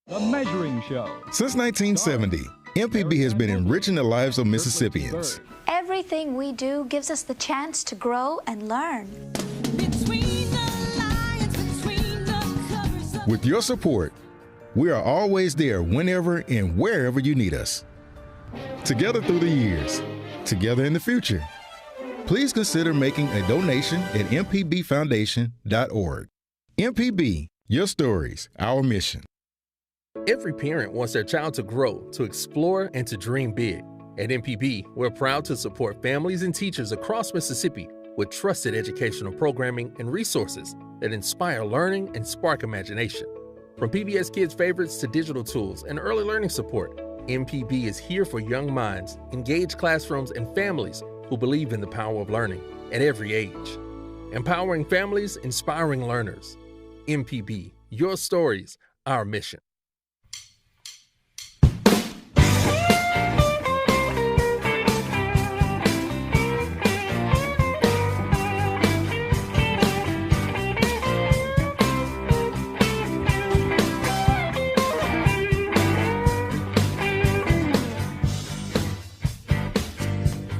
The Measuring Show. Since 1970, MPB has been enriching the lives of Mississippians. Everything we do gives us the chance to grow and learn. With your support, we are always there whenever and wherever you need us. Together through the years, together in the future. Please consider making a donation at mpbfoundation.org. MPB, your stories, our mission. Every parent wants their child to grow, to explore, and to dream big. At MPB, we're proud to support families and teachers across Mississippi with trusted educational programming and resources that inspire learning and spark imagination. From PBS Kids favorites to digital tools and early learning support, MPB is here for young minds, engaged classrooms, and families who believe in the power of learning at every age. Empowering families, inspiring learners. MPB, your stories, our mission.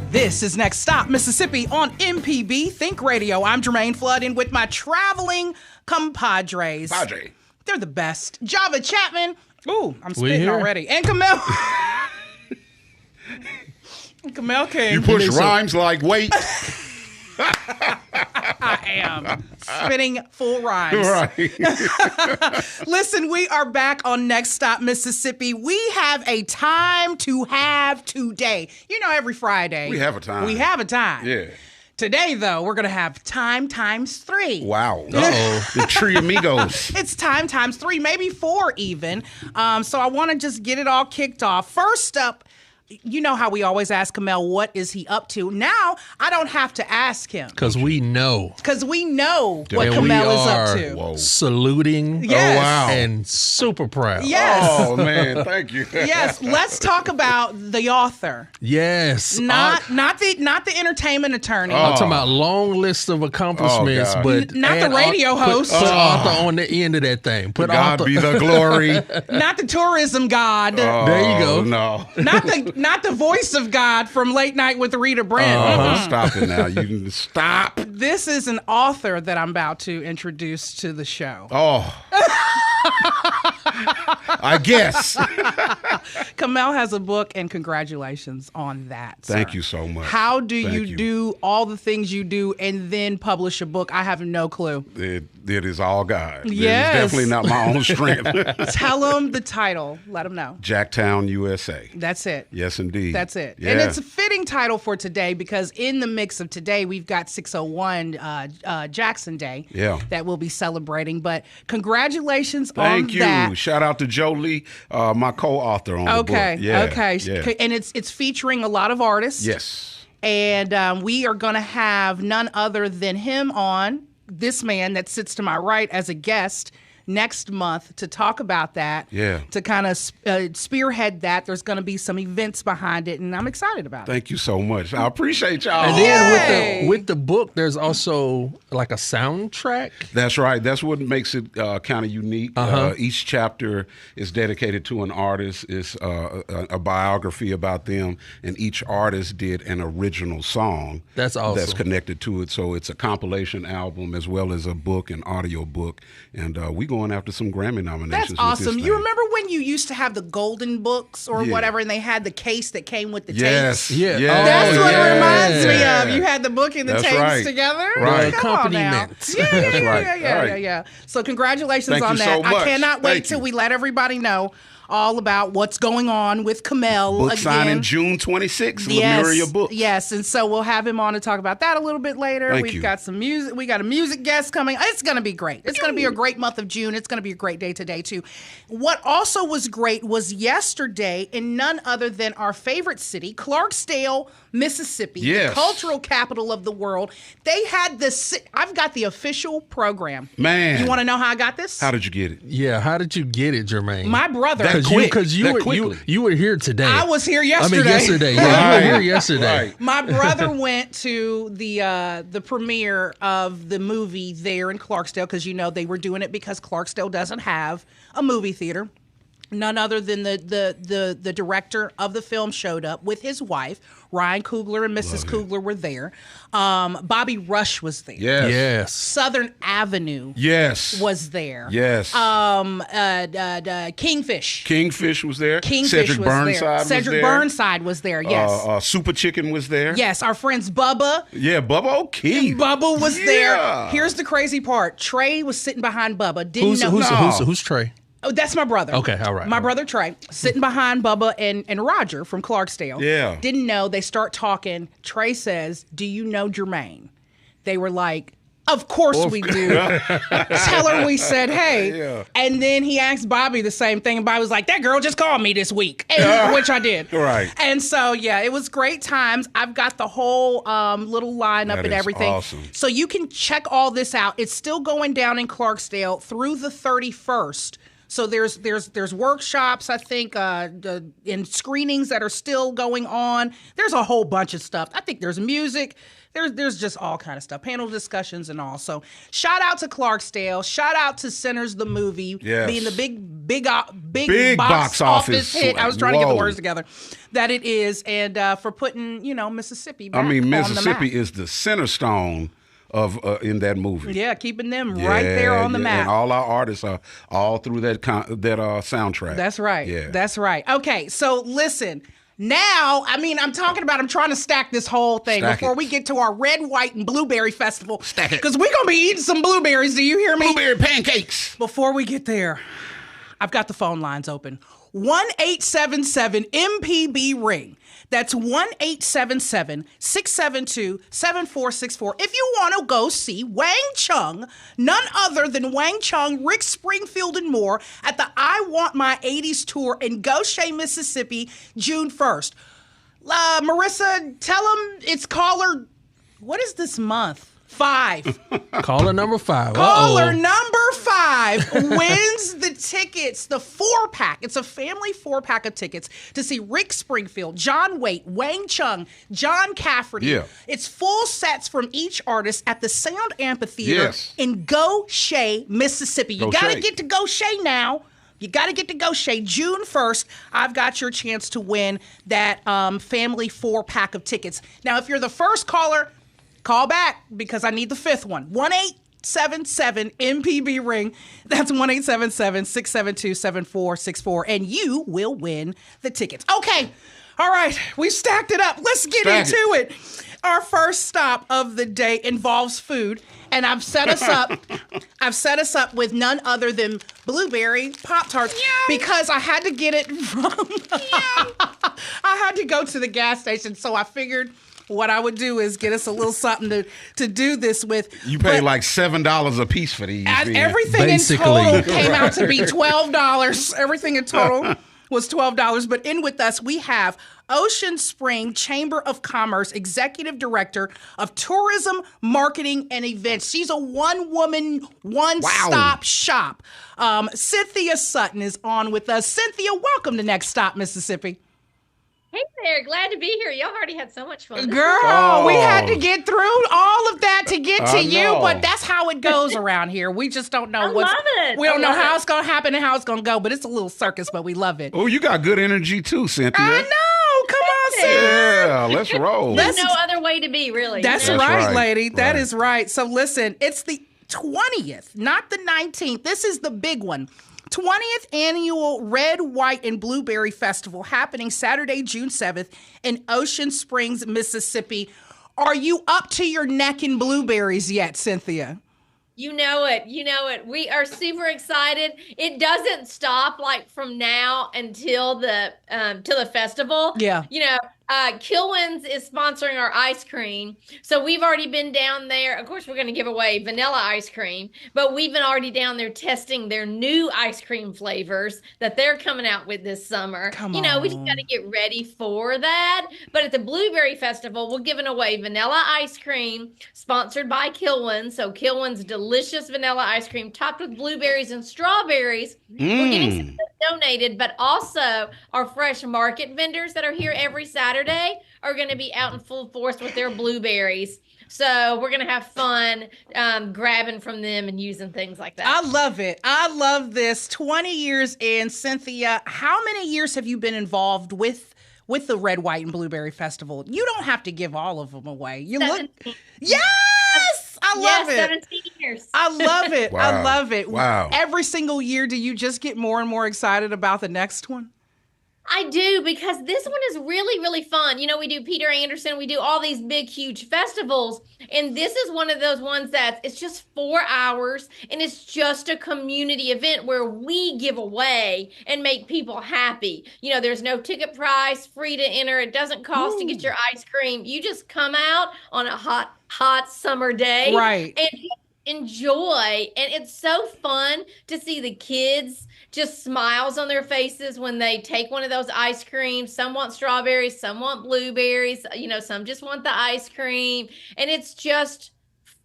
This is Next Stop Mississippi on MPB Think Radio. I'm Jermaine Flood in with my traveling compadres. They're the best. Java Chapman. Ooh, I'm spitting already. And Camille. Camille King. You push rhymes like wait. I am spitting full rhymes. Right. Listen, we are back on Next Stop Mississippi. We have a time to have today. You know, every Friday. We have a time. We have a time. Yeah. Today, though, we're going to have time times 3. Wow. Uh-oh. The Tree Amigos. It's time times 3, maybe 4 even. So I want to just get it all kicked off. First up, you know how we always ask Kamel, what is he up to? Now, I don't have to ask him. Because we know. Because we know what Kamel is up to. Whoa. Saluting. Yes. Oh, wow. And super proud. Yes. Oh, man. Thank you. Yes. Let's talk about the author. Yes. Not the entertainment attorney. I'm talking about long list of accomplishments, but not the radio host. Put author on the end of that thing. Put God author. be the glory. Not the tourism god. There you go. No. Not the voice of God from Late Night with Rita Brent. Stop it now. You stop. This is an author that I'm about to introduce to the show. Oh. I guess. Kamel has a book, and congratulations on that. Thank sir. you so much. How do you do all the things you do and then publish a book? I have no clue. It is all God. Yes. It is definitely not my own strength. Tell them the title. Let them know. Jacktown, USA. That's it. Yes, indeed. That's it. Yeah. And it's a fitting title for today because in the mix of today, we've got 601 Jackson Day that we'll be celebrating. But congratulations on Thank you. that. Shout out to Jolie, my co-author on the book. Okay. Yeah. And it's featuring a lot of artists. Yes. And we are going to have none other than him on, this man that sits to my right as a guest next month to talk about that. Yeah. To kind of spearhead that. There's going to be some events behind it, and I'm excited about it. Thank you so much. I appreciate y'all. And then with the book, there's also like a soundtrack. That's right. That's what makes it kind of unique. Each chapter is dedicated to an artist. It's a biography about them, and each artist did an original song. That's awesome. That's connected to it. So it's a compilation album as well as a book, an audio book, and we going after some Grammy nominations. That's awesome. You remember when you used to have the golden books or whatever, and they had the case that came with the tapes? Yeah. That's what it reminds me of. You had the book and the tapes right. together? Right. Come on now. Yeah. So congratulations on that. So much. I cannot wait till we let everybody know all about what's going on with Kamel book again. signing June 26th. Lemuria Book. Yes, and so we'll have him on to talk about that a little bit later. We've got some music. We got a music guest coming. It's going to be great. It's going to be a great month of June. It's going to be a great day today, too. What also was great was yesterday in none other than our favorite city, Clarksdale, Mississippi, the cultural capital of the world. They had this. I've got the official program. Man. You want to know how I got this? How did you get it? Yeah, how did you get it, Jermaine? My brother. Because you were here today. I was here yesterday. I mean, yesterday. Yeah, you were here yesterday. Right. My brother went to the premiere of the movie there in Clarksdale because, you know, they were doing it because Clarksdale doesn't have a movie theater. None other than the director of the film showed up with his wife. Ryan Coogler and Mrs. Coogler were there. Bobby Rush was there. Yes. Southern Avenue. Yes. Was there. Yes. Kingfish. Kingfish was there. Cedric Burnside was there. Yes. Super Chicken was there. Yes. Our friends Bubba. Yeah, Bubba O'Keefe. Bubba was there. Here's the crazy part. Trey was sitting behind Bubba. Who's Trey? Oh, that's my brother. Okay, all right. My brother Trey, sitting behind Bubba and Roger from Clarksdale. Yeah. Didn't know. They start talking. Trey says, "Do you know Jermaine?" They were like, "Of course we do." Tell her we said, "Hey." Yeah. And then he asked Bobby the same thing. And Bobby was like, "That girl just called me this week," which I did. Right. And so, yeah, it was great times. I've got the whole little lineup and everything. Awesome. So you can check all this out. It's still going down in Clarksdale through the 31st. So there's workshops, I think, and screenings that are still going on. There's a whole bunch of stuff. I think there's music. There's just all kind of stuff, panel discussions and all. So shout out to Clarksdale. Shout out to Sinners the movie being the big box office hit. I was trying to get the words together. That it is, and for putting Mississippi back on the map. Mississippi is the center stone of in that movie. Yeah, keeping them right there on the map. And all our artists are all through that soundtrack. That's right. Yeah. That's right. Okay, so listen. Now, I'm trying to stack this whole thing before we get to our red, white, and blueberry festival. Stack it. Because we're going to be eating some blueberries. Do you hear me? Blueberry pancakes. Before we get there, I've got the phone lines open. 1-877-MPB-RING. That's 1-877-672-7464. If you want to go see Wang Chung, none other than Wang Chung, Rick Springfield, and more at the I Want My 80s tour in Goshen, Mississippi, June 1st. Marissa, tell them it's caller, what is this month? 5. Caller number 5. Caller number 5 wins the tickets, the 4-pack. It's a family 4-pack of tickets to see Rick Springfield, John Waite, Wang Chung, John Cafferty. Yeah. It's full sets from each artist at the Sound Amphitheater in Goshen, Mississippi. You got to get to Goshen now. You got to get to Goshen. June 1st, I've got your chance to win that family 4-pack of tickets. Now, if you're the first caller, call back because I need the 5th one. 1-877-MPB-RING. That's 1-877-672-7464. And you will win the tickets. Okay. All right. We've stacked it up. Let's get into it. Our first stop of the day involves food. And I've set us up. With none other than blueberry Pop-Tarts because I had to get it from. I had to go to the gas station, so I figured what I would do is get us a little something to do this with. You pay like $7 a piece for these. Everything basically in total came out to be $12. Everything in total was $12. But in with us, we have Ocean Spring Chamber of Commerce Executive Director of Tourism, Marketing, and Events. She's a one-woman, one-stop shop. Cynthia Sutton is on with us. Cynthia, welcome to Next Stop, Mississippi. Hey there, glad to be here. Y'all already had so much fun. Girl, we had to get through all of that to get to you, but that's how it goes around here. We just don't know love it. We don't know how it's going to happen and how it's going to go, but it's a little circus, but we love it. Oh, you got good energy too, Cynthia. I know. Come on, Cynthia. Yeah, let's roll. There's no other way to be, really. That's right, lady. That is right. So listen, it's the 20th, not the 19th. This is the big one. 20th Annual Red, White, and Blueberry Festival happening Saturday, June 7th in Ocean Springs, Mississippi. Are you up to your neck in blueberries yet, Cynthia? You know it. We are super excited. It doesn't stop from now until the festival. Yeah. Kilwins is sponsoring our ice cream. So we've already been down there. Of course, we're going to give away vanilla ice cream, but we've been already down there testing their new ice cream flavors that they're coming out with this summer. We just got to get ready for that. But at the Blueberry Festival, we're giving away vanilla ice cream sponsored by Kilwins. So Kilwins delicious vanilla ice cream topped with blueberries and strawberries. We're getting some of those donated, but also our fresh market vendors that are here every Saturday are going to be out in full force with their blueberries. So we're going to have fun grabbing from them and using things like that. I love it. I love this. 20 years in, Cynthia, how many years have you been involved with the Red, White, and Blueberry Festival? You don't have to give all of them away. You 17. look... Yes! I love it. 17 years. I love it. Wow. I love it. Wow. Every single year, do you just get more and more excited about the next one? I do, because this one is really, really fun. You know, we do Peter Anderson, we do all these big, huge festivals, and this is one of those ones that it's just 4 hours, and it's just a community event where we give away and make people happy. You know, there's no ticket price, free to enter. It doesn't cost to get your ice cream. You just come out on a hot summer day, right, and enjoy. And it's so fun to see the kids just smiles on their faces when they take one of those ice creams. Some want strawberries, some want blueberries, you know, some just want the ice cream. And it's just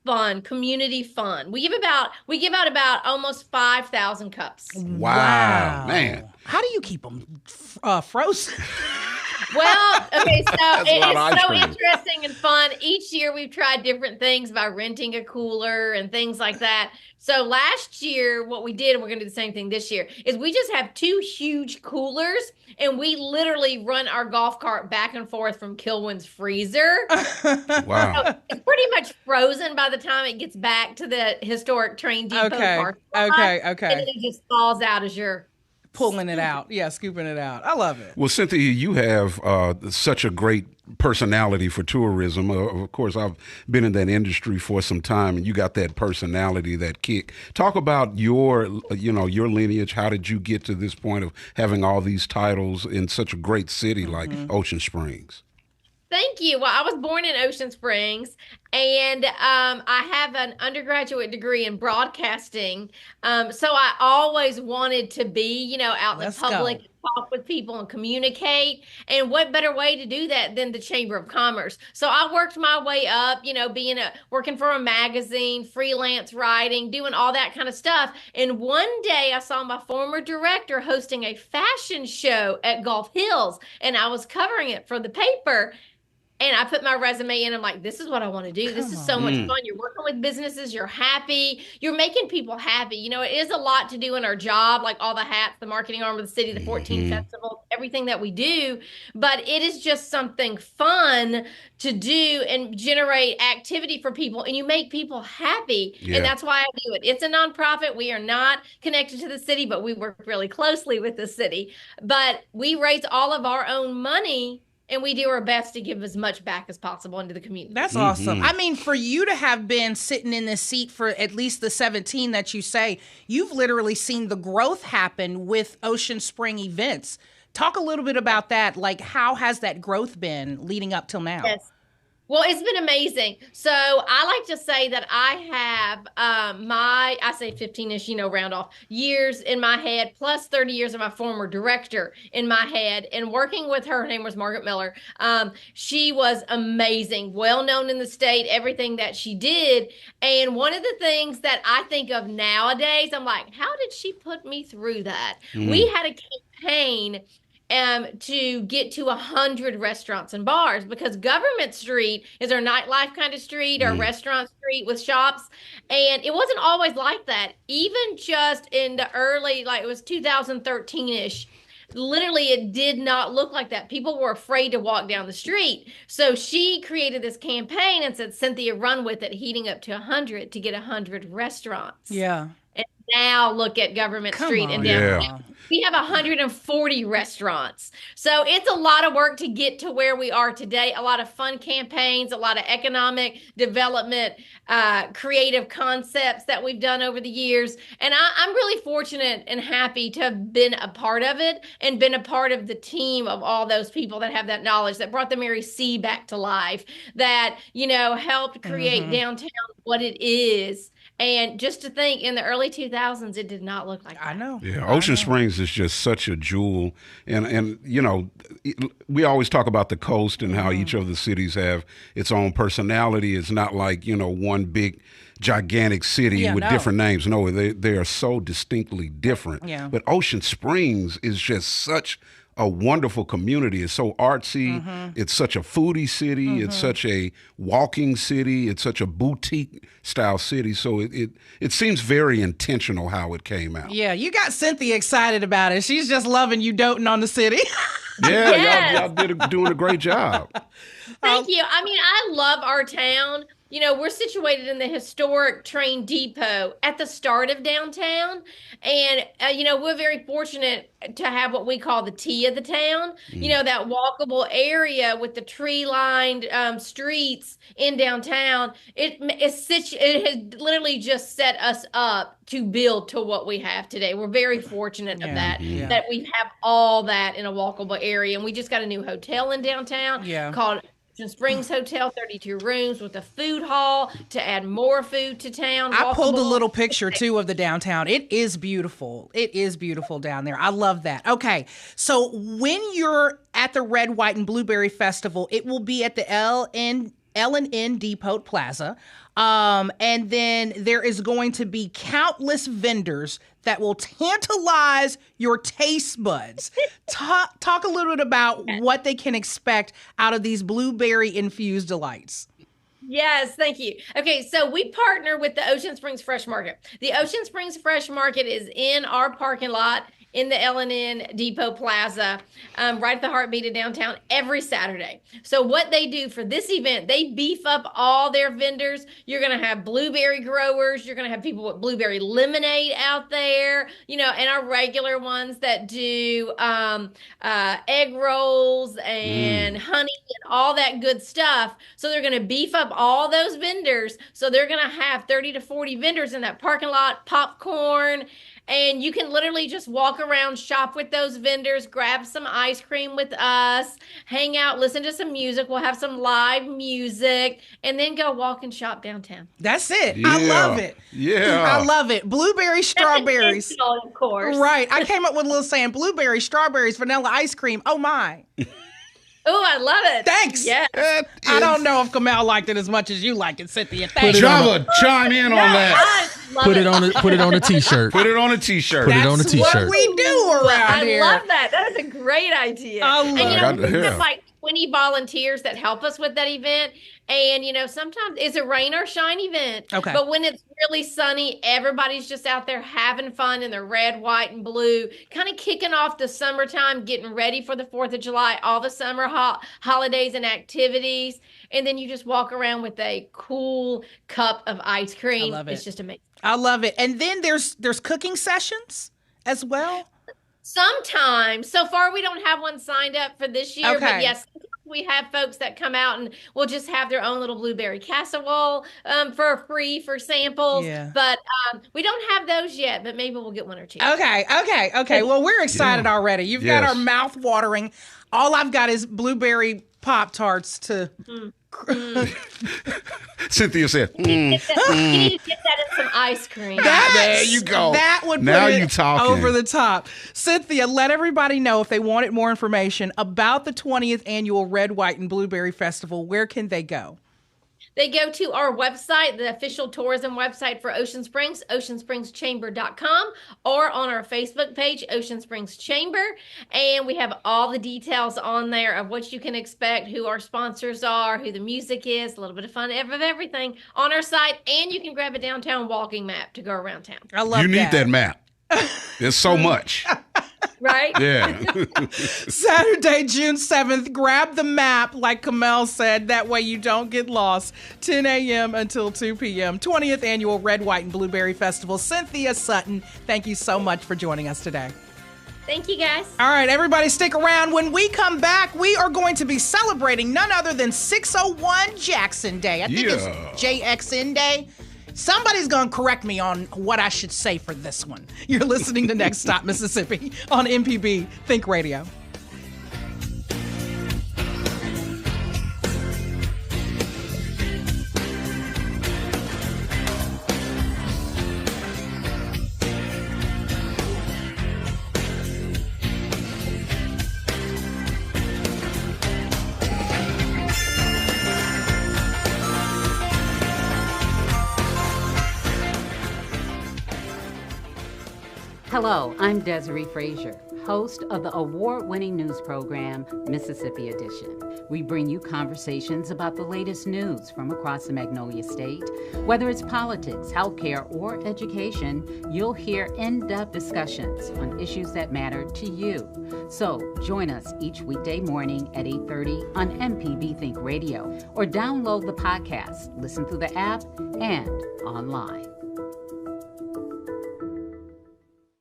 fun, community fun. We give out about almost 5,000 cups. Wow, man. How do you keep them frozen? Well, okay, so it's so cream. interesting and fun. Each year we've tried different things by renting a cooler and things like that. So last year, what we did, and we're going to do the same thing this year, is we just have 2 huge coolers, and we literally run our golf cart back and forth from Kilwin's freezer. Wow. So it's pretty much frozen by the time it gets back to the historic train depot parking lot. Okay. And then it just falls out as you're pulling it out. Yeah, scooping it out. I love it. Well, Cynthia, you have such a great personality for tourism. Of course, I've been in that industry for some time, and you got that personality, that kick. Talk about your lineage. How did you get to this point of having all these titles in such a great city like Ocean Springs? Thank you. Well, I was born in Ocean Springs, and I have an undergraduate degree in broadcasting. So I always wanted to be, out in the public, talk with people and communicate. And what better way to do that than the Chamber of Commerce? So I worked my way up, working for a magazine, freelance writing, doing all that kind of stuff. And one day I saw my former director hosting a fashion show at Gulf Hills, and I was covering it for the paper. And I put my resume in. I'm like, this is what I want to do. This is so much fun. You're working with businesses. You're happy. You're making people happy. It is a lot to do in our job, like all the hats, the marketing arm of the city, the 14 festivals, everything that we do. But it is just something fun to do and generate activity for people. And you make people happy. Yeah. And that's why I do it. It's a nonprofit. We are not connected to the city, but we work really closely with the city. But we raise all of our own money, and we do our best to give as much back as possible into the community. That's awesome. I mean, for you to have been sitting in this seat for at least the 17 that you say, you've literally seen the growth happen with Ocean Spring events. Talk a little bit about that. Like, how has that growth been leading up till now? Yes. Well, it's been amazing. So I like to say that I have I say 15-ish, round off, years in my head, plus 30 years of my former director in my head. And working with her name was Margaret Miller. She was amazing, well-known in the state, everything that she did. And one of the things that I think of nowadays, I'm like, how did she put me through that? We had a campaign to get to 100 restaurants and bars, because Government Street is our nightlife kind of street, our restaurant street with shops. And it wasn't always like that. Even just in the early, it was 2013-ish, literally it did not look like that. People were afraid to walk down the street. So she created this campaign and said, Cynthia, run with it, heating up to 100 to get 100 restaurants. Yeah. And now look at Government Street and downtown. Yeah. We have 140 restaurants. So it's a lot of work to get to where we are today. A lot of fun campaigns, a lot of economic development, creative concepts that we've done over the years. And I'm really fortunate and happy to have been a part of it and been a part of the team of all those people that have that knowledge, that brought the Mary C back to life, that, helped create downtown what it is. And just to think, in the early 2000s, it did not look like that. I know. Yeah, Ocean Springs is just such a jewel. And we always talk about the coast and how each of the cities have its own personality. It's not like, one big, gigantic city with different names. No, they are so distinctly different. Yeah. But Ocean Springs is just such a wonderful community. It's so artsy. It's such a foodie city. It's such a walking city. It's such a boutique style city. So it seems very intentional how it came out. Yeah, you got Cynthia excited about it. She's just loving you doting on the city. Yeah, Yes. y'all doing a great job. Thank you. I mean, I love our town. You know, we're situated in the historic train depot at the start of downtown. And, you know, we're very fortunate to have what we call the T of the town, you know, that walkable area with the tree lined streets in downtown. It has literally just set us up to build to what we have today. We're very fortunate of that we have all that in a walkable area. And we just got a new hotel in downtown called Ocean Springs Hotel, 32 rooms with a food hall to add more food to town. I pulled a little picture too of the downtown. It is beautiful. It is beautiful down there. I love that. Okay. So when you're at the Red, White, and Blueberry Festival, it will be at the L&N Depot Plaza. And then there is going to be countless vendors that will tantalize your taste buds. Talk a little bit about what they can expect out of these blueberry-infused delights. Yes, thank you. Okay, so we partner with the Ocean Springs Fresh Market. The Ocean Springs Fresh Market is in our parking lot in the L&N Depot Plaza, right at the heartbeat of downtown every Saturday. So what they do for this event, they beef up all their vendors. You're going to have blueberry growers. You're going to have people with blueberry lemonade out there, you know, and our regular ones that do egg rolls and honey and all that good stuff. So they're going to beef up all those vendors. So they're going to have 30 to 40 vendors in that parking lot, popcorn. And you can literally just walk around, shop with those vendors, grab some ice cream with us, hang out, listen to some music. We'll have some live music, and then go walk and shop downtown. That's it. Yeah. I love it. Yeah. I love it. Blueberry strawberries. Of course. Right. I came up with a little saying, blueberry strawberries, vanilla ice cream. Oh, my. Oh, I love it. Thanks. Yeah. I don't know if Kamal liked it as much as you like it, Cynthia. Thanks. Java, chime in on that. Put it on a t-shirt. Put it on a t-shirt. Put it on a That's t-shirt. what we do around here. I love that. That is a great idea. I And love we have like 20 volunteers that help us with that event. And, you know, sometimes it's a rain or shine event. Okay. But when it's really sunny, everybody's just out there having fun in the red, white, and blue, kind of kicking off the summertime, getting ready for the 4th of July, all the summer holidays and activities. And then you just walk around with a cool cup of ice cream. I love it. It's just amazing. I love it. And then there's cooking sessions as well. Sometimes. So far, we don't have one signed up for this year. Okay. But yes, we have folks that come out and will just have their own little blueberry casserole for free for samples. Yeah. But we don't have those yet, but maybe we'll get one or two. Okay. Well, we're excited already. You've got our mouth watering. All I've got is blueberry Pop-Tarts to... Cynthia said, You need to get that in some ice cream. there you go. That would now put you it talking. over the top. Cynthia, let everybody know if they wanted more information about the 20th annual Red, White, and Blueberry Festival. Where can they go? They go to our website, the official tourism website for Ocean Springs, oceansprings.chamber.com, or on our Facebook page, Ocean Springs Chamber. And we have all the details on there of what you can expect, who our sponsors are, who the music is, a little bit of fun of everything on our site. And you can grab a downtown walking map to go around town. I love You need that map. There's so much. Right? Yeah. Saturday, June 7th. Grab the map, like Kamel said. That way you don't get lost. 10 a.m. until 2 p.m. 20th Annual Red, White, and Blueberry Festival. Cynthia Sutton, thank you so much for joining us today. Thank you, guys. All right, everybody stick around. When we come back, we are going to be celebrating none other than 601 Jackson Day. I think it's JXN Day. Somebody's going to correct me on what I should say for this one. You're listening to Next Stop Mississippi on MPB Think Radio. Hello, I'm Desiree Frazier, host of the award-winning news program, Mississippi Edition. We bring you conversations about the latest news from across the Magnolia State. Whether it's politics, healthcare, or education, you'll hear in-depth discussions on issues that matter to you. So join us each weekday morning at 8:30 on MPB Think Radio, or download the podcast, listen through the app, and online.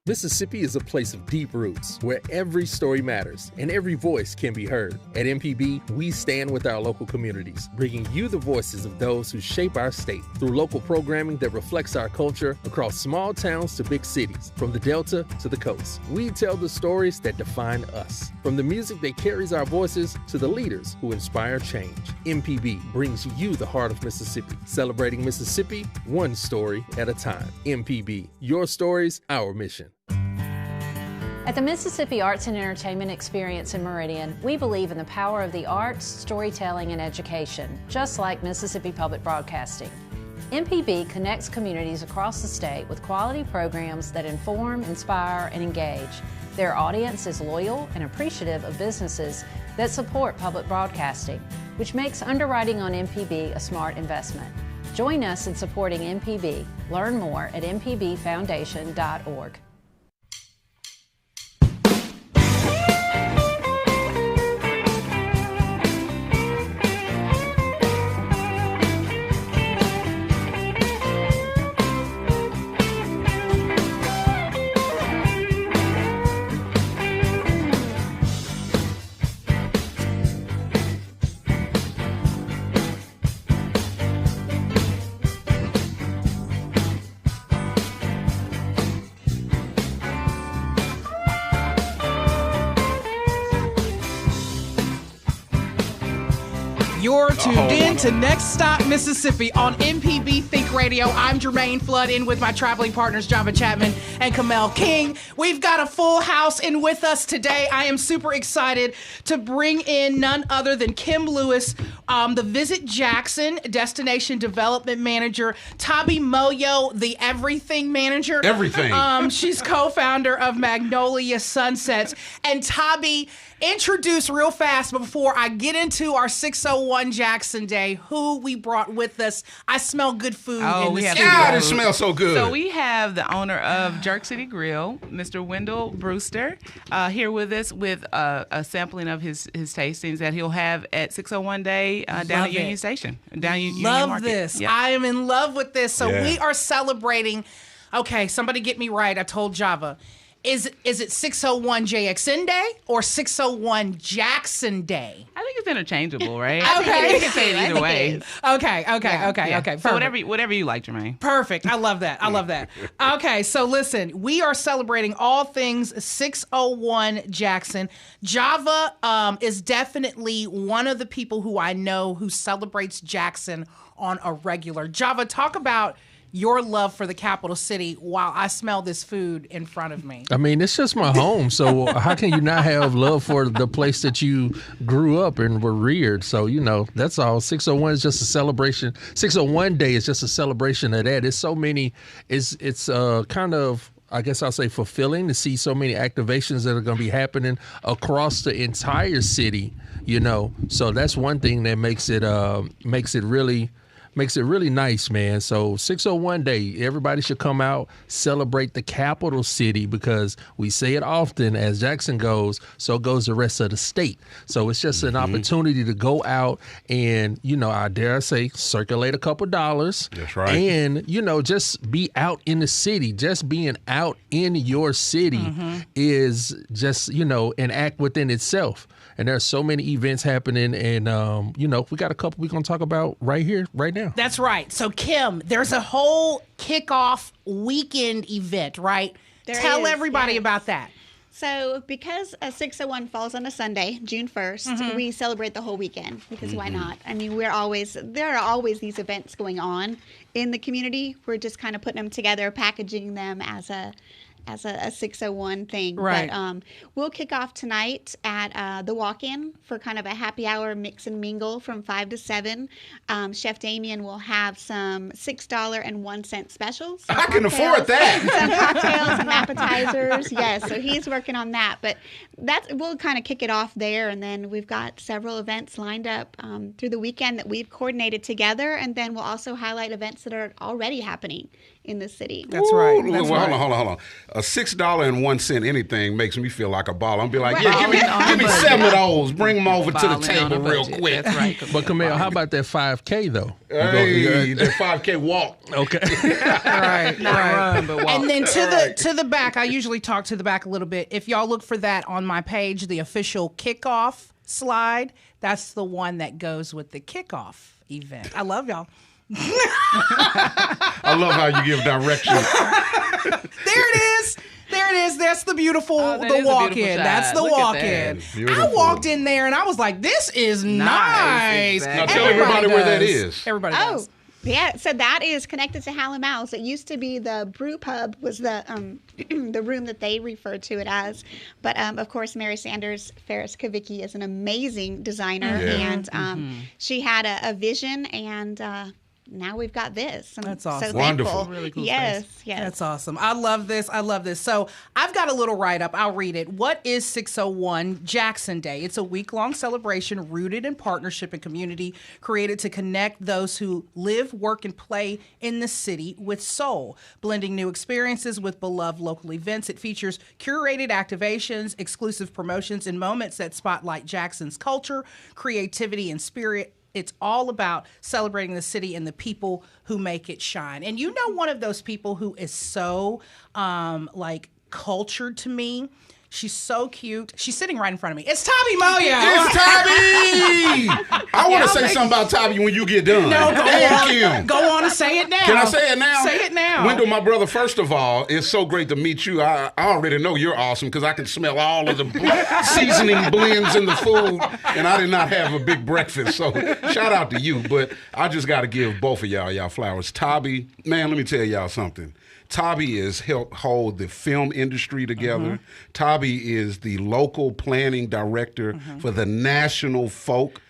Mississippi is a place of deep roots where every story matters and every voice can be heard. At MPB, we stand with our local communities, bringing you the voices of those who shape our state through local programming that reflects our culture across small towns to big cities, from the Delta to the coast. We tell the stories that define us, from the music that carries our voices to the leaders who inspire change. MPB brings you the heart of Mississippi, celebrating Mississippi one story at a time. MPB, your stories, our mission. At the Mississippi Arts and Entertainment Experience in Meridian, we believe in the power of the arts, storytelling, and education, just like Mississippi Public Broadcasting. MPB connects communities across the state with quality programs that inform, inspire, and engage. Their audience is loyal and appreciative of businesses that support public broadcasting, which makes underwriting on MPB a smart investment. Join us in supporting MPB. Learn more at mpbfoundation.org. You're tuned in to Next Stop Mississippi on MPB Think Radio. I'm Jermaine Flood, in with my traveling partners Java Chapman and Kamel King. We've got a full house in with us today. I am super excited to bring in none other than Kim Lewis, the Visit Jackson Destination Development Manager, Thabi Moyo, the Everything Manager. Everything. She's co-founder of Magnolia Sunsets. And Thabi, introduce real fast before I get into our 601 Jackson Day who we brought with us. I smell good food in the studio. God, it smells so good. So we have the owner of Jerk City Grille, Mr. Wendell Brewster, here with us with a sampling of his tastings that he'll have at 601 Day down at Union Station. Union Market. This. Yep. I am in love with this. So we are celebrating. Okay, somebody get me right. I told Java. Is it 601 JXN Day or 601 Jackson Day? I think it's interchangeable, right? Okay. You can say it either way. Okay. So whatever you like, Jermaine. Perfect. I love that. Okay, so listen, we are celebrating all things 601 Jackson. Java is definitely one of the people who I know who celebrates Jackson on a regular. Java, talk about your love for the capital city while I smell this food in front of me. I mean, it's just my home. So how can you not have love for the place that you grew up and were reared? So, that's all. 601 is just a celebration. 601 Day is just a celebration of that. It's so many, it's kind of, I guess I'll say, fulfilling to see so many activations that are going to be happening across the entire city, So that's one thing that makes it really nice, man. So 601 Day, everybody should come out, celebrate the capital city, because we say it often, as Jackson goes, so goes the rest of the state. So it's just an opportunity to go out and, I dare say, circulate a couple dollars. That's right. And, just be out in the city. Just being out in your city is just, an act within itself. And there's so many events happening, and we got a couple we're gonna talk about right here, right now. That's right. So Kim, there's a whole kickoff weekend event, right? Tell everybody about that. So because 601 falls on a Sunday, June 1st, we celebrate the whole weekend, because why not? I mean, there are always these events going on in the community. We're just kind of putting them together, packaging them as as a 601 thing. Right. But we'll kick off tonight at the Walk-In for kind of a happy hour mix and mingle from 5 to 7. Chef Damien will have some $6.01 specials. I can afford that. Some cocktails and appetizers. Yes, so he's working on that. But we'll kind of kick it off there, and then we've got several events lined up through the weekend that we've coordinated together, and then we'll also highlight events that are already happening in the city. That's right. Hold on. A $6.01 anything makes me feel like a baller. I'm be like, give me 7 of those. Bring them over to the table real quick. That's right. But Camille, how about that 5K though? Hey, the 5K walk. Okay. Right. Not run, but walk. And then to the back, I usually talk to the back a little bit. If y'all look for that on my page, the official kickoff slide, that's the one that goes with the kickoff event. I love y'all. I love how you give direction. There it is. That's the beautiful, the walk-in. That's the walk-in. I walked in there and I was like, this is nice. Exactly. Now tell everybody where that is. Everybody does. Yeah, so that is connected to Hal & Mal's. It used to be the brew pub, was the the room that they referred to it as. But of course, Mary Sanders Ferris Kavicki is an amazing designer, and she had a vision, and now we've got this. That's awesome. So wonderful. Thankful. Really cool yes. That's awesome. I love this. So I've got a little write-up. I'll read it. What is 601 Jackson Day? It's a week-long celebration rooted in partnership and community, created to connect those who live, work, and play in the city with soul, blending new experiences with beloved local events. It features curated activations, exclusive promotions, and moments that spotlight Jackson's culture, creativity, and spirit. It's all about celebrating the city and the people who make it shine. And you know, one of those people who is so cultured to me. She's so cute. She's sitting right in front of me. It's Thabi Moyo. It's Thabi. I want to say something about Thabi when you get done. No, Kim. Go on and say it now. Can I say it now? Say it now. Wendell, my brother, first of all, it's so great to meet you. I already know you're awesome because I can smell all of the seasoning blends in the food, and I did not have a big breakfast. So shout out to you. But I just got to give both of y'all flowers. Thabi, man, let me tell y'all something. Thabi has helped hold the film industry together. Thabi is the local planning director for the National Folk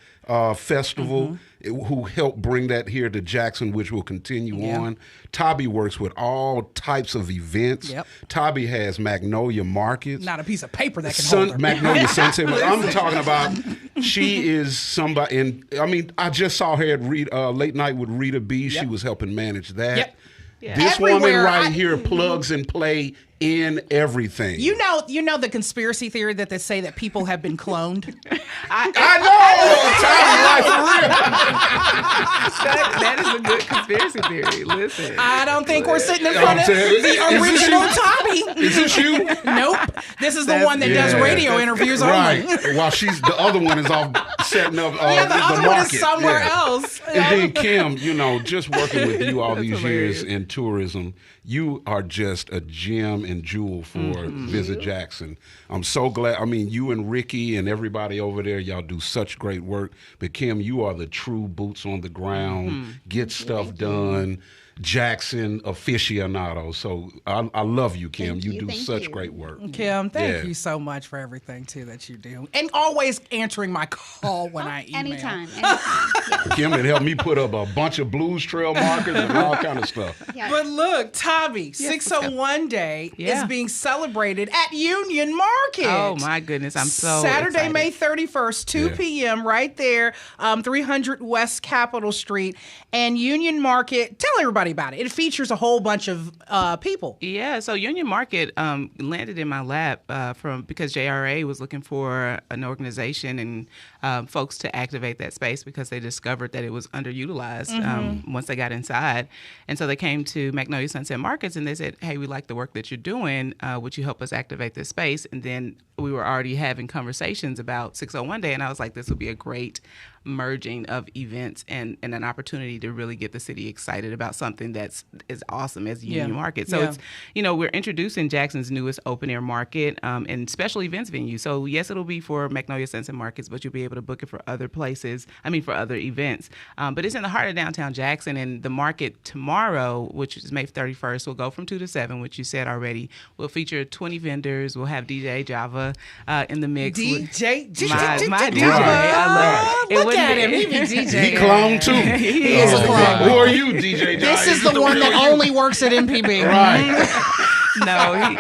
Festival, who helped bring that here to Jackson, which will continue on. Thabi works with all types of events. Thabi has Magnolia Markets. Not a piece of paper that can hold her. Magnolia Sunset I'm talking about, she is somebody, and I mean, I just saw her at Late Night with Rita B. She was helping manage that. Yeah. This Everywhere, woman here plugs and play in everything. You know the conspiracy theory that they say that people have been cloned? I know! That is a good conspiracy theory. Listen. I don't think we're sitting in front of the original Thabi. Is this you? Nope. This is the one that does radio interviews only. While the other one is off setting up the other market. one is somewhere else. And then Kim, just working with you all these years in tourism, you are just a gem and jewel for Visit Jackson. I'm so glad. I mean, you and Ricky and everybody over there, y'all do such great work. But Kim, you are the true boots on the ground, get stuff done. Jackson aficionado. So I love you, Kim. You do such great work. Kim, thank you so much for everything, too, that you do. And always answering my call when I email. Anytime. Kim had helped me put up a bunch of Blues Trail markers and all kind of stuff. But look, Thabi, 601 Day is being celebrated at Union Market. Oh, my goodness. I'm so Saturday, excited. May 31st, 2 p.m. right there, 300 West Capitol Street. And Union Market, tell everybody about it. It features a whole bunch of people. Yeah, so Union Market landed in my lap because JRA was looking for an organization and folks to activate that space because they discovered that it was underutilized once they got inside. And so they came to Magnolia Sunset Markets and they said, hey, we like the work that you're doing. Would you help us activate this space? And then we were already having conversations about 601 Day, and I was like, this would be a great merging of events and an opportunity to really get the city excited about something that's as awesome as Union Market. So it's, we're introducing Jackson's newest open air market and special events venue. So yes, it'll be for Magnolia Sunset Markets, but you'll be able to book it for other places. For other events. But it's in the heart of downtown Jackson, and the market tomorrow, which is May 31st, will go from 2 to 7, which you said already. We'll feature 20 vendors. We'll have DJ Java in the mix. DJ my DJ. I love it. Look at him. He be DJ. He clone too. He is a clone. Who are you, DJ? This is the one that only works at MPB. Right. No,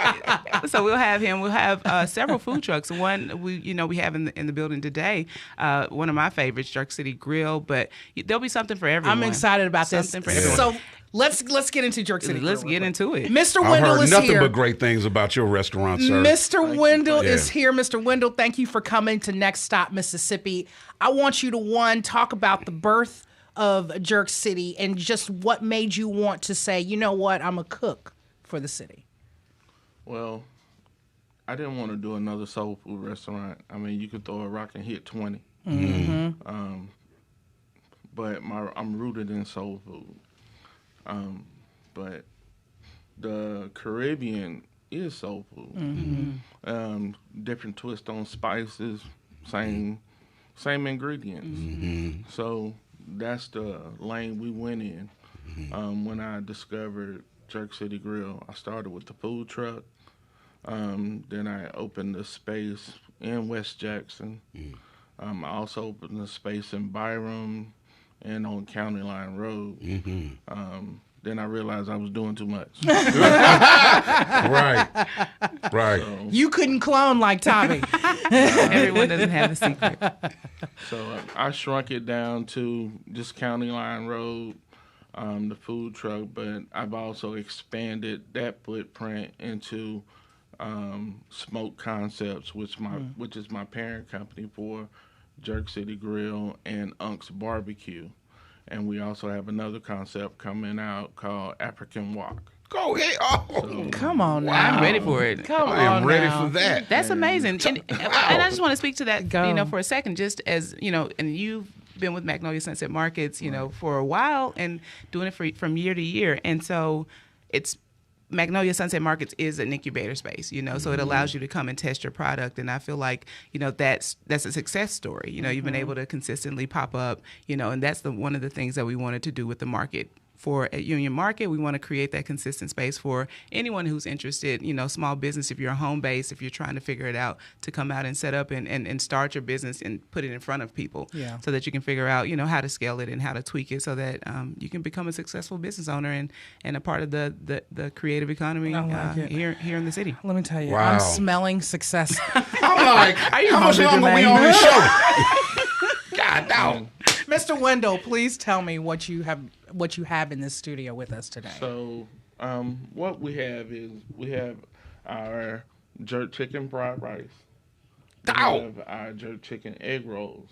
so we'll have him. We'll have several food trucks. One we have in the building today. One of my favorites, Jerk City Grille. But there'll be something for everyone. I'm excited about this. Something for everyone. So let's get into Jerk City Grille. Let's get into it. Mr. Wendell is here. I've heard nothing but great things about your restaurant, sir. Mr. Wendell is here. Mr. Wendell, thank you for coming to Next Stop Mississippi. I want you to talk about the birth of Jerk City and just what made you want to say, you know what, I'm a cook for the city. Well, I didn't want to do another soul food restaurant. You could throw a rock and hit 20. Mm-hmm. But I'm rooted in soul food. But the Caribbean is soul food. Mm-hmm. Different twist on spices, same ingredients. Mm-hmm. So that's the lane we went in. Mm-hmm. When I discovered Jerk City Grille, I started with the food truck. Then I opened the space in West Jackson. I also opened the space in Byram and on County Line Road. Mm-hmm. Then I realized I was doing too much. Right. So, you couldn't clone like Thabi. Everyone doesn't have a secret. So I shrunk it down to just County Line Road, the food truck, but I've also expanded that footprint into Smoke Concepts, which is my parent company for Jerk City Grille and Unc's Barbecue. And we also have another concept coming out called African Walk. Go ahead. So, come on now. I'm ready for it. I am ready for that. That's amazing. And I just want to speak to that, for a second, just as, and you've been with Magnolia Sunset Markets, for a while and doing it from year to year. And so Magnolia Sunset Markets is an incubator space, so it allows you to come and test your product. And I feel like, that's a success story. You've been able to consistently pop up, and that's one of the things that we wanted to do with the market. At Union Market, we want to create that consistent space for anyone who's interested, small business, if you're home based, if you're trying to figure it out, to come out and set up and start your business and put it in front of people so that you can figure out, how to scale it and how to tweak it so that you can become a successful business owner and a part of the creative economy here in the city. Let me tell you, I'm smelling success. I'm like, how much longer we on this show? God damn. Mr. Wendell, please tell me what you have in this studio with us today. So, what we have is our jerk chicken fried rice. We have our jerk chicken egg rolls.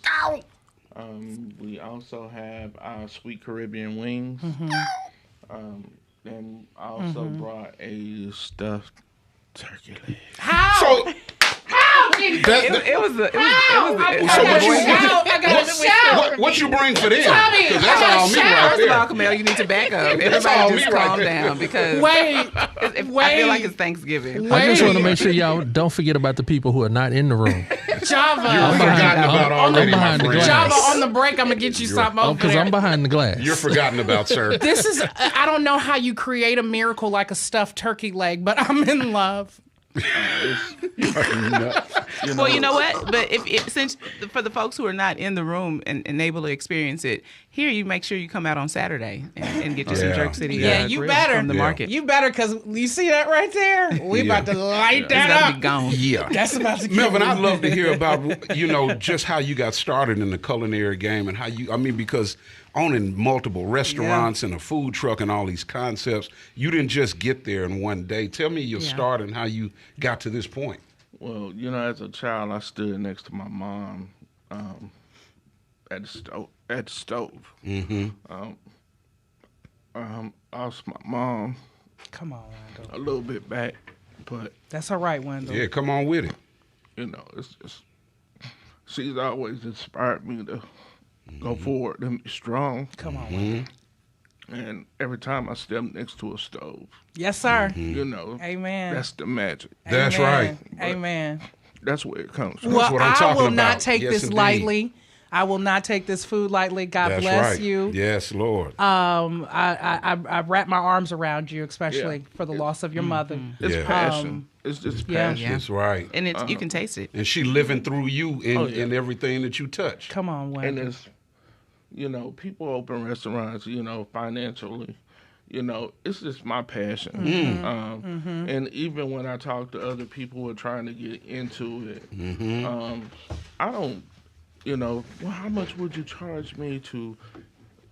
We also have our sweet Caribbean wings. Mm-hmm. Then I also brought a stuffed turkey leg. How? What you bring for them? Thabi, that's all me right there. First of all, Camille, you need to back up. Everybody just calm down because wait. I feel like it's Thanksgiving. I just want to make sure y'all don't forget about the people who are not in the room. Java, you're forgotten about already. I'm behind the glass. Java, on the break, I'm gonna get you something over there. Because I'm behind the glass. You're forgotten about, sir. This is. I don't know how you create a miracle like a stuffed turkey leg, but I'm in love. Well, you know what? But since for the folks who are not in the room and able to experience it, here you make sure you come out on Saturday and get you some Jerk City. You better from the market. You better, because you see that right there. We about to light that up. Be gone. Yeah, that's about to. Melvin, I'd love to hear about just how you got started in the culinary game and how you. Because owning multiple restaurants and a food truck and all these concepts, you didn't just get there in one day. Tell me your start and how you got to this point. Well, as a child, I stood next to my mom at the stove. Mm-hmm. I lost my mom. Come on, Wendell. A little bit back, but that's all right, Wendell. Yeah, come on with it. It's just she's always inspired me to go forward and be strong. Come on. And every time I step next to a stove. Yes, sir. You know. Amen. That's the magic. That's right. Amen. That's where it comes from. Well, That's what I'm talking I will about. not take Yes, this indeed. lightly. I will not take this food lightly. God That's bless right. you. Yes, Lord. I wrap my arms around you, especially for the loss of your mother. It's passion. It's just passion. That's right. And it's, you can taste it. And she living through you in everything that you touch. Come on, Wendell. And it's, you know, people open restaurants, you know, financially. You know, it's just my passion. And even when I talk to other people who are trying to get into it, I don't, you know, well, how much would you charge me to,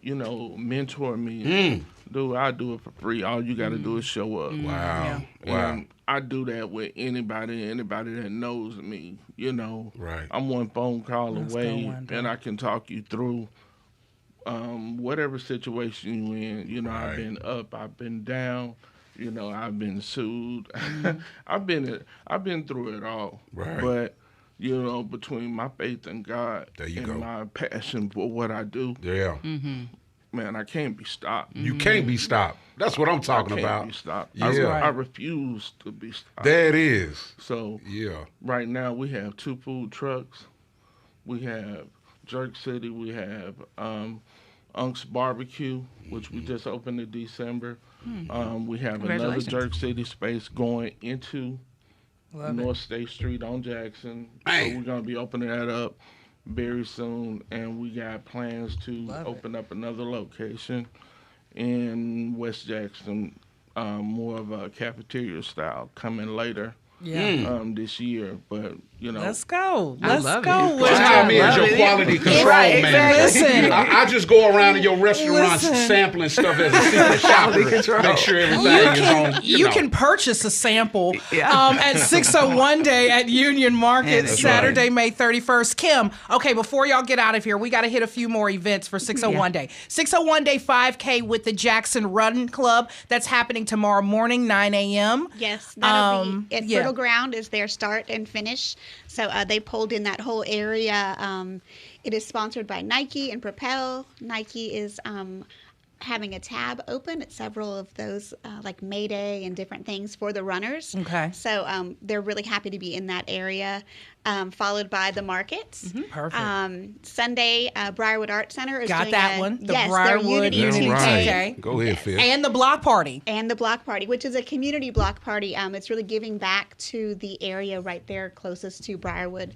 you know, mentor me? Dude, I do it for free. All you got to do is show up. Wow. And I do that with anybody that knows me. You know, Right. I'm one phone call Let's away, go, Wendell. and I can talk you through whatever situation you in. You know, Right. I've been up, I've been down. You know, I've been sued. I've been through it all. Right. But you know, between my faith in God There you and go. my passion for what I do, Yeah. man, I can't be stopped. You can't be stopped. That's what I'm talking I can't about. be stopped. Yeah. I refuse to be stopped. There it is. So Yeah. right now we have 2 food trucks. We have Jerk City. We have Unc's Barbecue, which we just opened in December. We have another Congratulations. Jerk City space going into North State Street on Jackson. Man. So we're going to be opening that up very soon. And we got plans to open up another location in West Jackson, more of a cafeteria style, coming later. This year, but you know, Let's go. I Let's love go. it. Wendell. Tell me as your quality control Right, man. Listen. I just go around in your restaurants Listen. sampling stuff as a secret shopper. Make sure everything is on. You know. can purchase a sample Yeah. at 601 Day at Union Market, That's Saturday, May 31st. Kim, okay, before y'all get out of here, we got to hit a few more events for 601 Day. 601 Day 5K with the Jackson Run Club. That's happening tomorrow morning, 9 a.m. Yes, that'll be at yeah. Fertile Ground is their start and finish. So they pulled in that whole area. It is sponsored by Nike and Propel. Nike is having a tab open at several of those, like Mayday and different things for the runners. Okay. So they're really happy to be in that area, followed by the markets. Perfect. Sunday, Briarwood Art Center is Got doing that one. The yes, Briarwood their Unity All Unity right. TK. Go ahead, Phil. And the block party. And the block party, which is a community block party. It's really giving back to the area right there closest to Briarwood.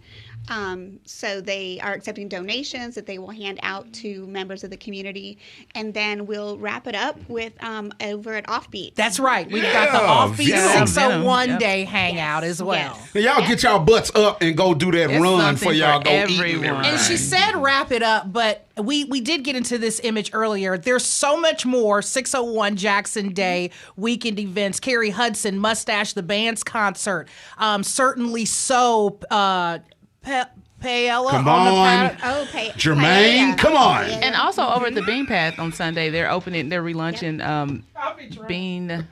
So they are accepting donations that they will hand out to members of the community. And then we'll wrap it up with over at Offbeat. That's right. We've got the Offbeat Venom. 601 Yep. Day hangout as well. Yes. Now, y'all get y'all butts up and go do that It's run something for y'all for go eat and everyone. everything. And she said wrap it up, but we did get into this image earlier. There's so much more 601 Jackson Day weekend events. Carrie Hudson, Mustache the Band's concert. Certainly so. Paella Come on the on. Jermaine, Paella. come on. And also over at the Bean Path on Sunday, they're relaunching Bean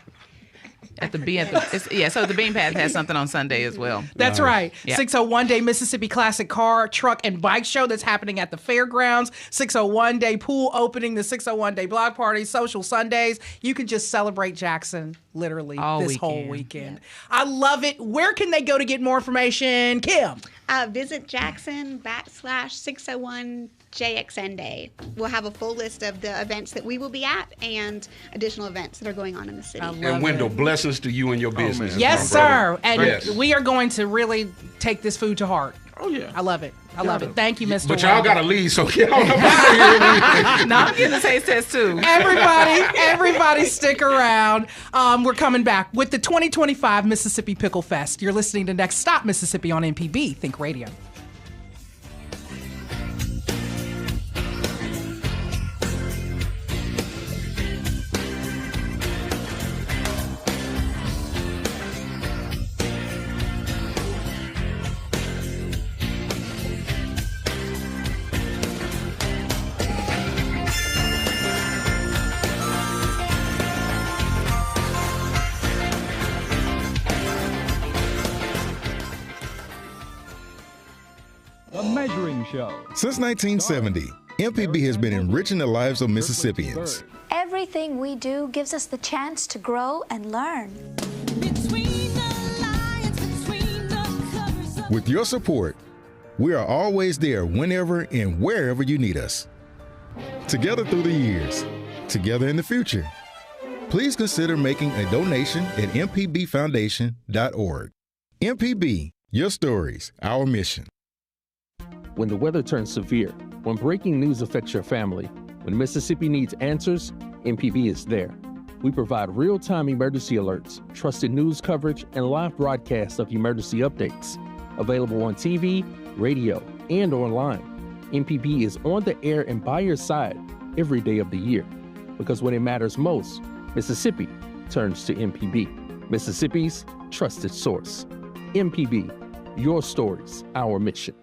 at the so the Bean Path has something on Sunday as well. That's right. Yeah. 601 Day Mississippi Classic Car, Truck, and Bike Show that's happening at the fairgrounds. 601 Day Pool Opening, the 601 Day Block Party, Social Sundays. You can just celebrate Jackson literally All this weekend. whole weekend. I love it. Where can they go to get more information? Kim? Visit Jackson /601 JXN Day. We'll have a full list of the events that we will be at and additional events that are going on in the city. And Wendell, blessings to you and your business. man. Yes, my brother. sir. And Yes. we are going to really take this food to heart. Oh yeah. I love it. I love it. Thank you, Mr. But y'all Wendell. got to leave, so get on up out of here. No, I'm getting a taste test too. Everybody stick around. We're coming back with the 2025 Mississippi Pickle Fest. You're listening to Next Stop Mississippi on MPB Think Radio. The Measuring Show. Since 1970, MPB has been enriching the lives of Mississippians. Everything we do gives us the chance to grow and learn. With your support, we are always there whenever and wherever you need us. Together through the years, together in the future. Please consider making a donation at mpbfoundation.org. MPB, your stories, our mission. When the weather turns severe, when breaking news affects your family, when Mississippi needs answers, MPB is there. We provide real-time emergency alerts, trusted news coverage, and live broadcasts of emergency updates. Available on TV, radio, and online. MPB is on the air and by your side every day of the year. Because when it matters most, Mississippi turns to MPB, Mississippi's trusted source. MPB, your stories, our mission.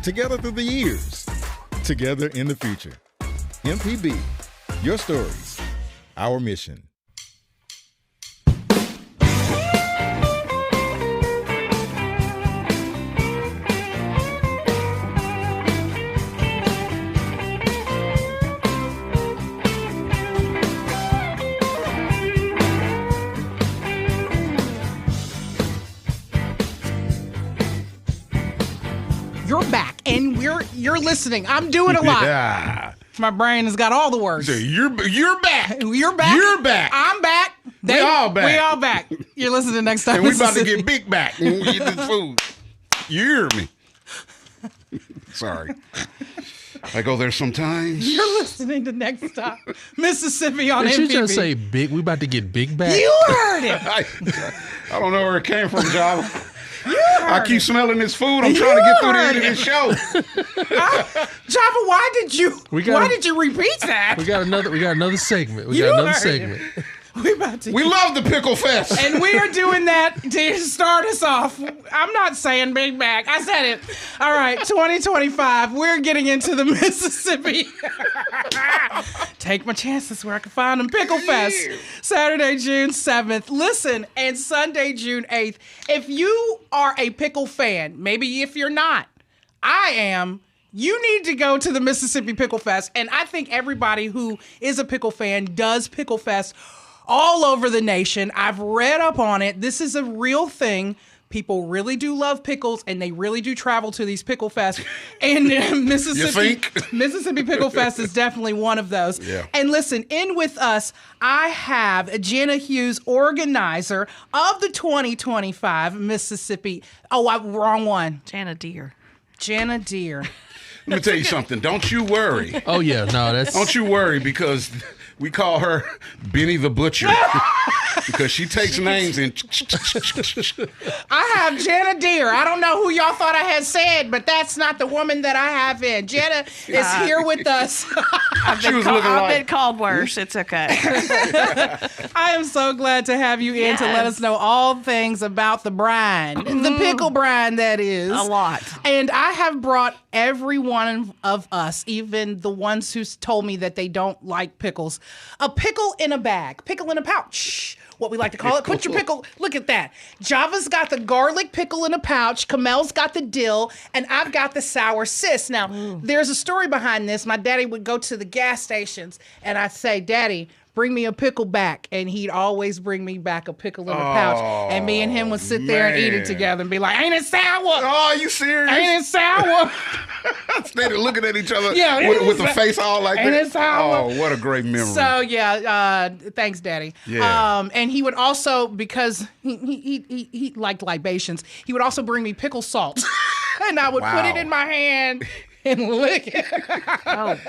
Together through the years, together in the future. MPB, your stories, our mission. You're back, and you're listening. I'm doing a lot. Yeah. My brain has got all the words. So you're back. You're back. You're back. I'm back. We all back. We all back. You're listening next time. And we about to get big back when we eat this food. You hear me? Sorry. I go there sometimes. You're listening to Next Stop Mississippi on Did MPB. you just say big? We about to get big back? You heard it. I don't know where it came from, Java. I keep smelling this food. I'm trying to get through the end of this show. Java, why did you repeat that? We got another segment. We love the Pickle Fest. And we are doing that to start us off. I'm not saying big back. I said it. All right, 2025. We're getting into the Mississippi. Take my chances where I can find them. Pickle Fest. Saturday, June 7th. Listen, and Sunday, June 8th. If you are a pickle fan, maybe if you're not, I am. You need to go to the Mississippi Pickle Fest. And I think everybody who is a pickle fan does Pickle Fest all over the nation. I've read up on it. This is a real thing. People really do love pickles, and they really do travel to these Pickle Fests. And Mississippi Pickle Fest is definitely one of those. Yeah. And listen, in with us, I have Jenna Hughes, organizer of the 2025 Mississippi. Wrong one. Jana Deere. Jana Deere. Let me tell you something. Don't you worry. Oh, yeah. No, that's... Don't you worry, because we call her Benny the Butcher. Because she takes names and... I have Jana Deere. I don't know who y'all thought I had said, but that's not the woman that I have in. Jana is here with us. I've been called worse. It's okay. I am so glad to have you in to let us know all things about the brine. The pickle brine, that is. A lot. And I have brought every one of us, even the ones who told me that they don't like pickles, a pickle in a bag, pickle in a pouch. What we like to call it. Put your pickle. Look at that. Java's got the garlic pickle in a pouch. Kamel's got the dill, and I've got the sour sis. Now, there's a story behind this. My daddy would go to the gas stations, and I'd say, "Daddy, bring me a pickle back," and he'd always bring me back a pickle in a pouch, and me and him would sit there and eat it together and be like, "Ain't it sour? Oh, you serious? Ain't it sour?" They looking at each other Yeah, with the face all like that. Ain't it sour? Oh, what a great memory. So yeah, thanks, Daddy. Yeah. And he would also, because he liked libations, he would also bring me pickle salt, and I would put it in my hand. and lick it.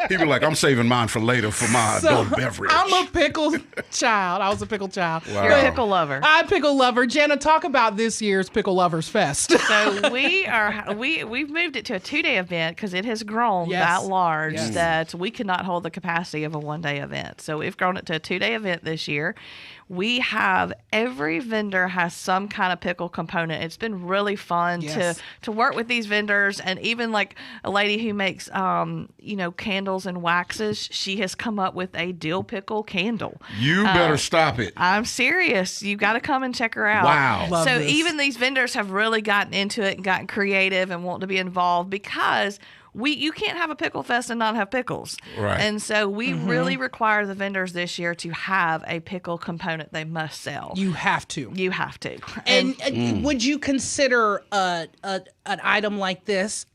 He'd be like, I'm saving mine for later for my adult beverage. I'm a pickle child. I was a pickle child. Wow. You're a pickle lover. I'm a pickle lover. Jenna, talk about this year's Pickle Lovers Fest. So we've moved it to a 2-day event because it has grown that large that we could not hold the capacity of a 1-day event. So we've grown it to a 2-day event this year. We have every vendor has some kind of pickle component. It's been really fun to work with these vendors, and even like a lady who makes candles and waxes. She has come up with a dill pickle candle. You better stop it. I'm serious. You got to come and check her out. Wow. Love so this. even these vendors have really gotten into it and gotten creative and want to be involved because you can't have a pickle fest and not have pickles. Right. And so we really require the vendors this year to have a pickle component they must sell. You have to. You have to. And would you consider an item like this?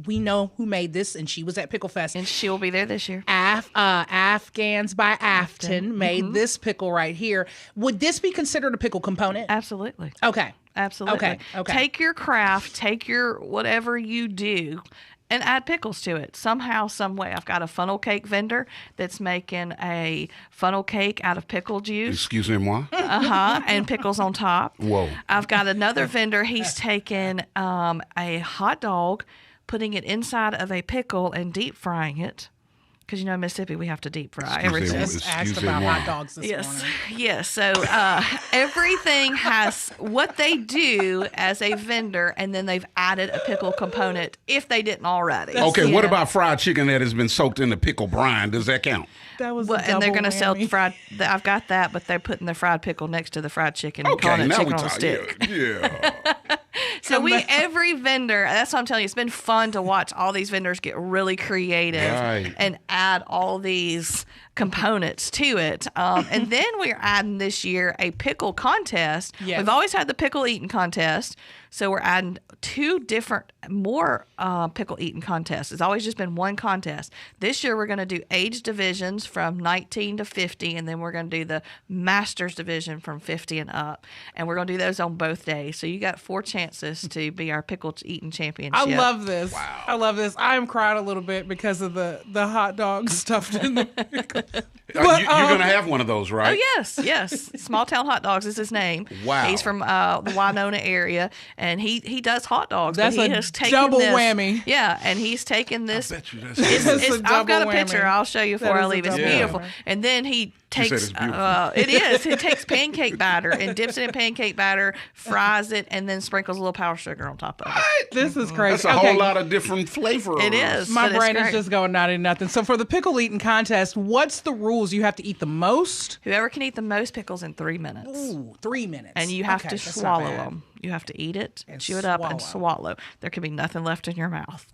We know who made this, and she was at Pickle Fest. And she will be there this year. Afghans by Afton made this pickle right here. Would this be considered a pickle component? Absolutely. Okay. Absolutely. Okay. Take your craft, take your whatever you do, and add pickles to it somehow, some way. I've got a funnel cake vendor that's making a funnel cake out of pickle juice. Excusez-moi. And pickles on top. Whoa. I've got another vendor. He's taken a hot dog, putting it inside of a pickle and deep frying it. Because, in Mississippi, we have to deep fry everything. Just asked about hot dogs this morning. Yes. So everything has what they do as a vendor, and then they've added a pickle component if they didn't already. Okay, what about fried chicken that has been soaked in the pickle brine? Does that count? That was and they're going to sell fried. I've got that, but they're putting the fried pickle next to the fried chicken and calling it chicken on a stick. Yeah. So every vendor, that's what I'm telling you, it's been fun to watch all these vendors get really creative and add all these components to it. And then we're adding this year a pickle contest. Yes. We've always had the pickle eating contest. So we're adding 2 different more pickle eating contests. It's always just been one contest. This year we're going to do age divisions from 19 to 50, and then we're going to do the Masters division from 50 and up. And we're going to do those on both days. So you got 4 chances to be our pickle eating championship. I love this. Wow. I love this. I am crying a little bit because of the hot dog stuffed in the pickle. You're going to have one of those, right? Oh, yes. Small Town Hot Dogs is his name. Wow. He's from the Winona area, and he does hot dogs. That's but he a has taken double this, whammy. Yeah, and he's taken this. I bet you that's I've got a picture. whammy. I'll show you before I leave. It's beautiful. And then he takes it is. He takes pancake batter and dips it in pancake batter, fries it, and then sprinkles a little powdered sugar on top of it. This is crazy. That's a whole lot of different flavors. It is. My brain is just going 90-0. So for the pickle eating contest, what's the rules? You have to eat the most? Whoever can eat the most pickles in 3 minutes. Ooh, 3 minutes. And you have to swallow them. You have to eat it, and chew it up, and swallow. There can be nothing left in your mouth.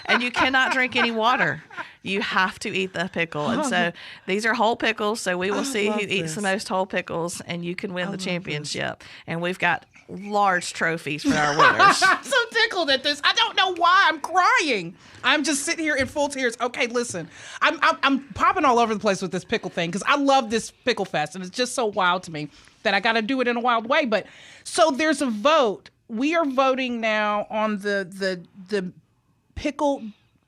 And you cannot drink any water. You have to eat the pickle. And so these are whole pickles. So we will see who eats the most whole pickles, and you can win the championship. And we've got large trophies for our winners. I'm so tickled at this. I don't know why I'm crying. I'm just sitting here in full tears. Okay, listen. I'm popping all over the place with this pickle thing because I love this pickle fest, and it's just so wild to me that I got to do it in a wild way. But so there's a vote. We are voting now on the Pickle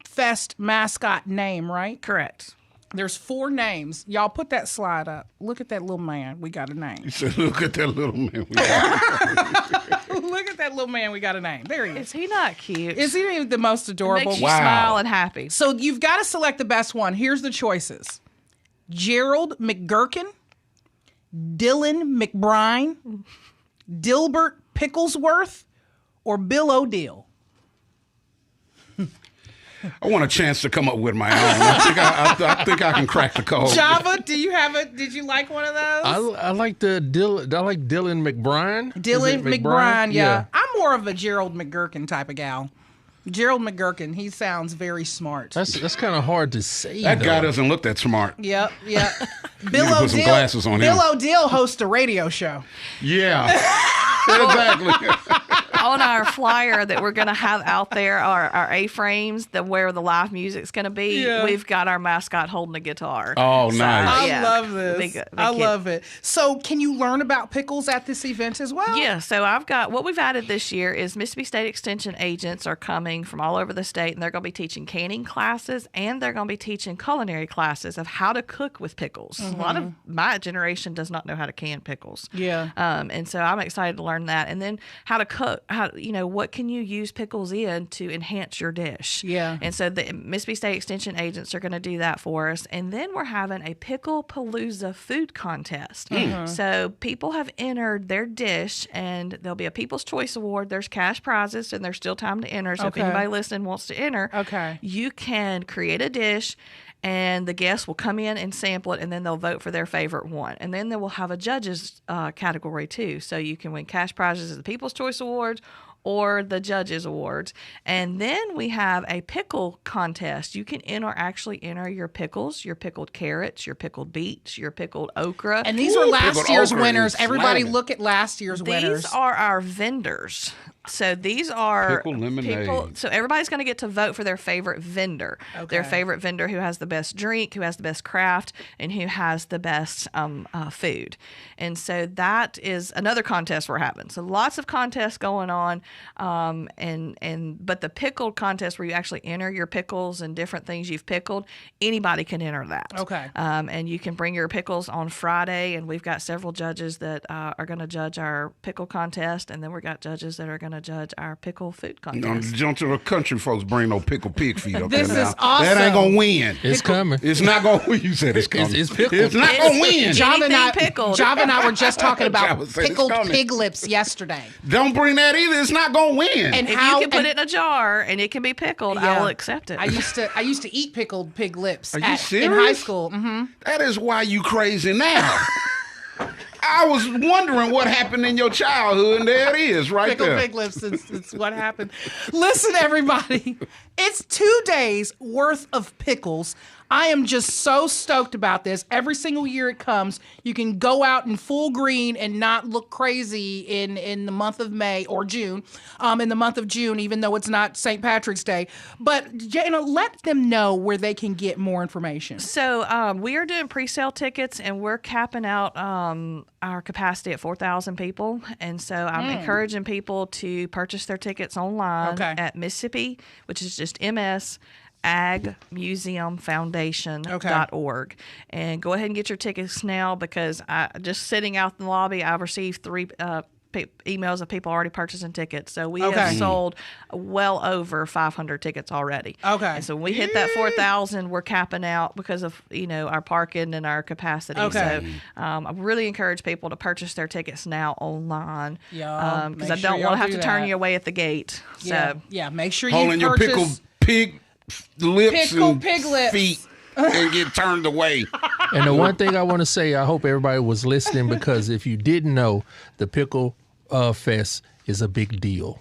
Fest mascot name, right? Correct. There's 4 names. Y'all put that slide up. Look at that little man. We got a name. You said, look at that little man. We got a name. Look at that little man. We got a name. There he is. Is he not cute? Is he the most adorable? It makes you smile and happy. So you've got to select the best one. Here's the choices. Gerald McGurkin, Dylan McBride, Dilbert Picklesworth, or Bill O'Deal. I want a chance to come up with my own. I think I can crack the code. Java, do you have it? Did you like one of those? I like Dylan McBride. Dylan McBride, yeah. I'm more of a Gerald McGurkin type of gal. Gerald McGurkin, he sounds very smart. That's kind of hard to say. That guy doesn't look that smart. Yep. Bill O'Deal. Put some glasses on him. Bill O'Deal hosts a radio show. Yeah. Exactly. on our flyer that we're going to have out there, our A-frames, where the live music's going to be, we've got our mascot holding a guitar. Oh, nice. I love this. I love it. So can you learn about pickles at this event as well? Yeah, so I've got, what we've added this year is Mississippi State Extension agents are coming from all over the state, and they're going to be teaching canning classes, and they're going to be teaching culinary classes of how to cook with pickles. A lot of my generation does not know how to can pickles. Yeah. And so I'm excited to learn that. And then how to cook, what can you use pickles in to enhance your dish? Yeah. And so the Mississippi State Extension agents are going to do that for us. And then we're having a Pickle Palooza food contest. So people have entered their dish, and there'll be a People's Choice Award. There's cash prizes, and there's still time to enter. So if anybody listening wants to enter, you can create a dish, and the guests will come in and sample it, and then they'll vote for their favorite one. And then they will have a judges category too. So you can win cash prizes at the People's Choice Awards or the Judges Awards. And then we have a pickle contest. You can actually enter your pickles, your pickled carrots, your pickled beets, your pickled okra. And these are last year's winners. Everybody look at last year's winners. These are our vendors. So these are pickle lemonade. So everybody's going to get to vote for their favorite vendor, their favorite vendor who has the best drink, who has the best craft, and who has the best food. And so that is another contest we're having. So lots of contests going on, but the pickle contest where you actually enter your pickles and different things you've pickled, anybody can enter that. Okay. And you can bring your pickles on Friday, and we've got several judges that are going to judge our pickle contest, and then we've got judges that are going to judge our pickle food contest. Don't the country folks bring no pickle pig feet up there now. This is awesome. That ain't gonna win. It's coming. It's not gonna win. You said it's coming. It's pickled. It's not gonna win. Java pickled. and I were just talking about Java said it's pickled coming. pig lips yesterday. Don't bring that either. It's not gonna win. And if you can put it in a jar and it can be pickled, I will accept it. I used to eat pickled pig lips Are you serious? in high school. That is why you crazy now. I was wondering what happened in your childhood, and there it is, right Pickled there. pig lips. It's what happened. Listen, everybody, it's 2 days worth of pickles. I am just so stoked about this. Every single year it comes, you can go out in full green and not look crazy in the month of May or June, in the month of June, even though it's not St. Patrick's Day. But, Jana, let them know where they can get more information. So we are doing pre-sale tickets, and we're capping out our capacity at 4,000 people. And so I'm encouraging people to purchase their tickets online at Mississippi, which is just MS, agmuseumfoundation.org. And go ahead and get your tickets now, because just sitting out in the lobby, I've received 3 emails of people already purchasing tickets. So we have sold well over 500 tickets already. And so when we hit that 4,000, we're capping out because of our parking and our capacity. So I really encourage people to purchase their tickets now online, because I don't want to have to turn you away at the gate. So make sure you holding your pickled pig lips Pickle and pig lips. feet and get turned away. And the one thing I want to say, I hope everybody was listening, because if you didn't know, the Pickle Fest is a big deal.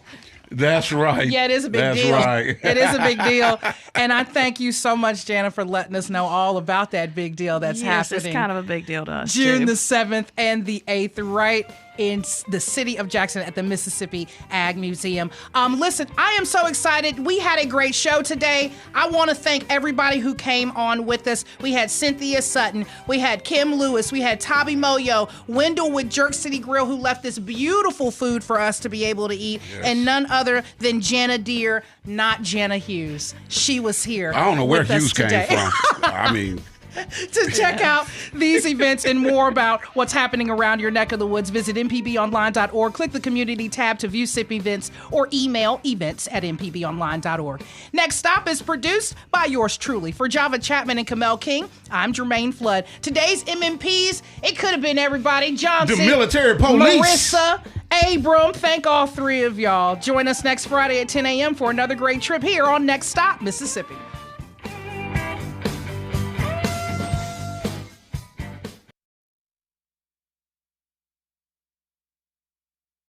That's right. Yeah, it is a big deal. That's right. It is a big deal. And I thank you so much, Jana, for letting us know all about that big deal that's happening. It's kind of a big deal to us, June too. the 7th and the 8th, right in the city of Jackson at the Mississippi Ag Museum. Listen, I am so excited. We had a great show today. I want to thank everybody who came on with us. We had Cynthia Sutton. We had Kim Lewis. We had Thabi Moyo. Wendell with Jerk City Grille, who left this beautiful food for us to be able to eat. Yes. And none other than Jana Deere, not Jana Hughes. She was here. I don't know where Hughes came from. I mean... To check out these events and more about what's happening around your neck of the woods, visit mpbonline.org. Click the community tab to view SIP events, or email events@mpbonline.org. Next Stop is produced by yours truly. For Java Chapman and Kamel King, I'm Jermaine Flood. Today's MMPs, it could have been everybody. Johnson, the military police, Marissa, Abram, thank all 3 of y'all. Join us next Friday at 10 a.m. for another great trip here on Next Stop, Mississippi.